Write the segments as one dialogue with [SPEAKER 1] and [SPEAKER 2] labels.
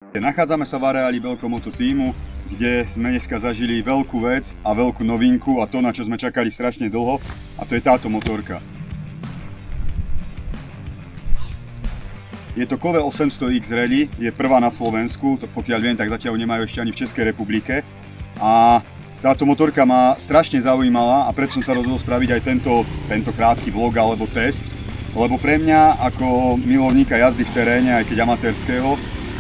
[SPEAKER 1] Nachádzame sa v areáli Veľkomoto týmu, kde sme dneska zažili veľkú vec a veľkú novinku a to, na čo sme čakali strašne dlho, a to je táto motorka. Je to Kove 800X Rally, je prvá na Slovensku, pokiaľ viem, tak zatiaľ nemajú ešte ani v Českej republike. A táto motorka ma strašne zaujímala a preto som sa rozhodol spraviť aj tento krátky vlog alebo test. Lebo pre mňa ako milovníka jazdy v teréne, aj keď amatérskeho,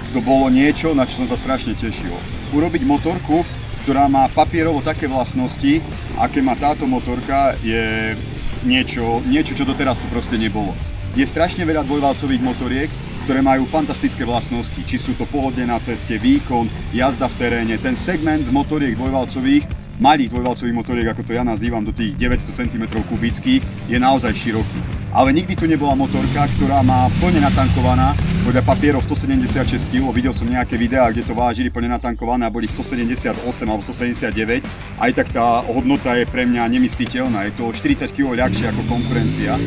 [SPEAKER 1] to bolo niečo, na čo som sa strašne tešil. Urobiť motorku, ktorá má papierovo také vlastnosti, aké má táto motorka, je niečo, čo doteraz tu proste nebolo. Je strašne veľa dvojvalcových motoriek, ktoré majú fantastické vlastnosti. Či sú to pohodlie na ceste, výkon, jazda v teréne. Ten segment z motoriek dvojvalcových, malých dvojvalcových motoriek, ako to ja nazývam, do tých 900 cm kubických, je naozaj široký. Ale nikdy tu nebola motorka, ktorá má plne natankovaná, podľa papierov 176 kg, videl som nejaké videá, kde to vážili plne natankované a boli 178 alebo 179, aj tak tá hodnota je pre mňa nemysliteľná, je to 40 kg ľahšie ako konkurencia.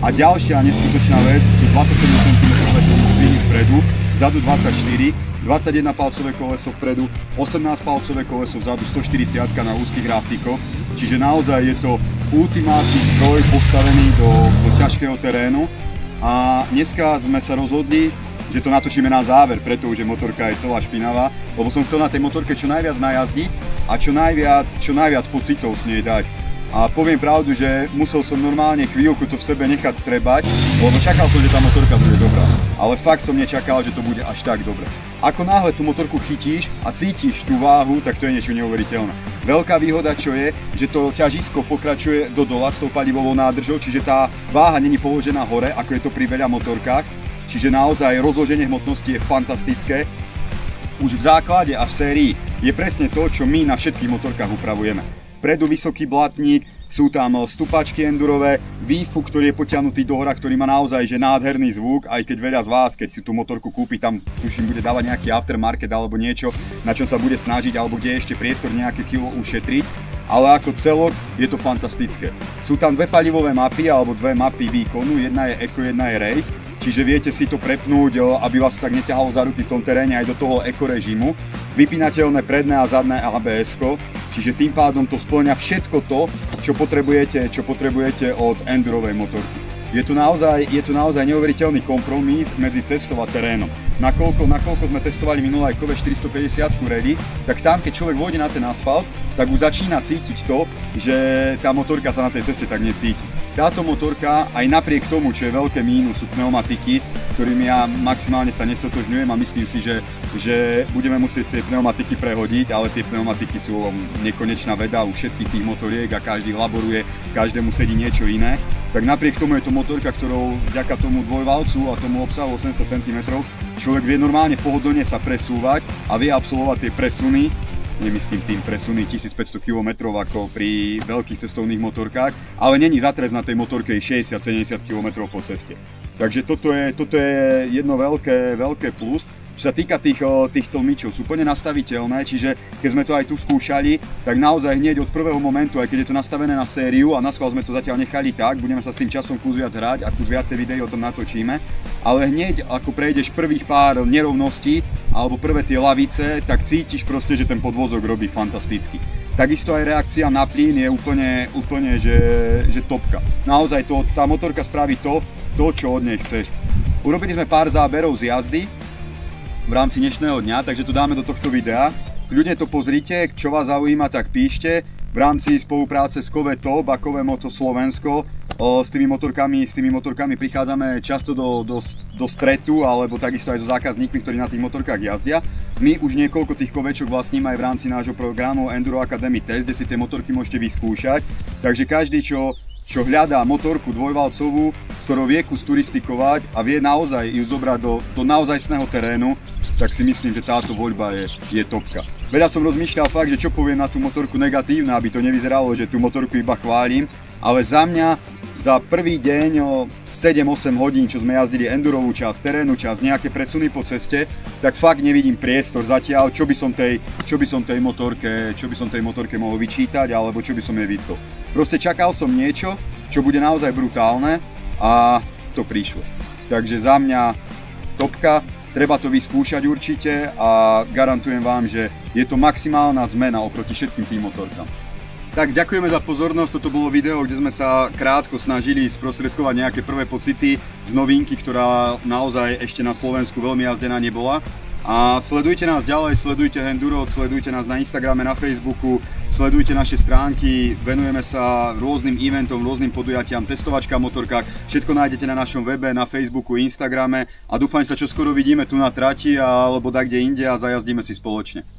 [SPEAKER 1] A ďalšia neskutočná vec sú 27 cm hlbiny vpredu, vzadu 24, 21 palcové koleso vpredu, 18 palcové koleso vzadu, 140 na úzkých grafikoch, čiže naozaj je to ultimátny stroj postavený do ťažkého terénu. A dneska sme sa rozhodli, že to natočíme na záver, pretože motorka je celá špinavá, lebo som chcel na tej motorke čo najviac najazdiť a čo najviac pocitov s nej dať. A poviem pravdu, že musel som normálne chvíľku to v sebe nechať strebať, lebo čakal som, že tá motorka bude dobrá. Ale fakt som nečakal, že to bude až tak dobre. Ako náhle tú motorku chytíš a cítiš tú váhu, tak to je niečo neuveriteľné. Veľká výhoda čo je, že to ťažisko pokračuje do dola s tou palivovou nádržou, čiže tá váha není položená hore, ako je to pri veľa motorkách. Čiže naozaj rozloženie hmotnosti je fantastické. Už v základe a v sérii je presne to, čo my na všetkých motorkách upravujeme. Vpredu vysoký blatník, sú tam stupačky endurové, výfuk, ktorý je potiahnutý do hora, ktorý má naozaj že nádherný zvuk, aj keď veľa z vás, keď si tú motorku kúpi, tam tuším bude dávať nejaký aftermarket alebo niečo, na čom sa bude snažiť, alebo kde je ešte priestor nejaké kilo ušetriť. Ale ako celok je to fantastické. Sú tam dve palivové mapy alebo dve mapy výkonu, jedna je Eco, jedna je Race, čiže viete si to prepnúť, aby vás to tak neťahalo za ruky v tom teréne aj do toho eco režimu. Vypínateľné predné a zadné ABS-ko, čiže tým pádom to spĺňa všetko to, čo potrebujete od endurovej motorky. Je to naozaj neuveriteľný kompromis medzi cestou a terénom. Nakoľko sme testovali minulé aj Kove 450 Rally, tak tam, keď človek vôjde na ten asfalt, tak už začína cítiť to, že tá motorka sa na tej ceste tak necíti. Táto motorka, aj napriek tomu, čo je veľké mínus, sú pneumatiky, s ktorými ja maximálne sa nestotožňujem a myslím si, že budeme musieť tie pneumatiky prehodiť, ale tie pneumatiky sú nekonečná veda u všetkých tých motoriek a každý laboruje, každému sedí niečo iné. Tak napriek tomu je to motorka, ktorou vďaka tomu dvojvalcu a tomu obsahu 800 cm človek vie normálne pohodlne sa presúvať a vie absolvovať tie presuny, nemyslím tým presuny 1500 km ako pri veľkých cestovných motorkách, ale není zatrest na tej motorke 60-70 km po ceste. Takže toto je jedno veľké plus. Čo sa týka tých tlmičov, sú plne nastaviteľné, čiže keď sme to aj tu skúšali, tak naozaj hneď od prvého momentu, aj keď je to nastavené na sériu a naschvál sme to zatiaľ nechali tak, budeme sa s tým časom kus viac hrať a kus viacej videí o tom natočíme, ale hneď ako prejdeš prvých pár nerovností alebo prvé tie lavice, tak cítiš proste, že ten podvozok robí fantasticky. Takisto aj reakcia na plyn je úplne že topka. Naozaj tá motorka spraví to, čo od nej chceš. Urobili sme pár záberov z jazdy v rámci dnešného dňa, takže to dáme do tohto videa. Kľudne to pozrite, čo vás zaujíma, tak píšte. V rámci spolupráce s Kove Top a Kove Moto Slovensko s tými motorkami prichádzame často do stretu, alebo takisto aj so zákazníkmi, ktorí na tých motorkách jazdia. My už niekoľko tých kovečok vlastníme aj v rámci nášho programu Enduro Academy Test, kde si tie motorky môžete vyskúšať. Takže každý, čo hľadá motorku dvojvalcovú, s ktorou vie kus turistikovať a vie naozaj ju zobrať do naozajstného terénu, tak si myslím, že táto voľba je topka. Veľa som rozmýšľal fakt, že čo poviem na tú motorku negatívne, aby to nevyzeralo, že tú motorku iba chválim, ale za mňa, za prvý deň 7-8 hodín, čo sme jazdili endurovú časť, terénu časť, nejaké presuny po ceste, tak fakt nevidím priestor zatiaľ, čo by som tej motorke mohol vyčítať, alebo čo by som jej vytkol. Proste čakal som niečo, čo bude naozaj brutálne a to prišlo. Takže za mňa topka. treba to vyskúšať určite a garantujem vám, že je to maximálna zmena oproti všetkým tým motorkám. Tak ďakujeme za pozornosť, toto bolo video, kde sme sa krátko snažili sprostredkovať nejaké prvé pocity z novinky, ktorá naozaj ešte na Slovensku veľmi jazdená nebola. A sledujte nás ďalej, sledujte Enduro, sledujte nás na Instagrame, na Facebooku, sledujte naše stránky, venujeme sa rôznym eventom, rôznym podujatiam, testovačkám, motorkách, všetko nájdete na našom webe, na Facebooku, Instagrame a dúfam, že sa čoskoro vidíme tu na trati alebo kde inde a zajazdíme si spoločne.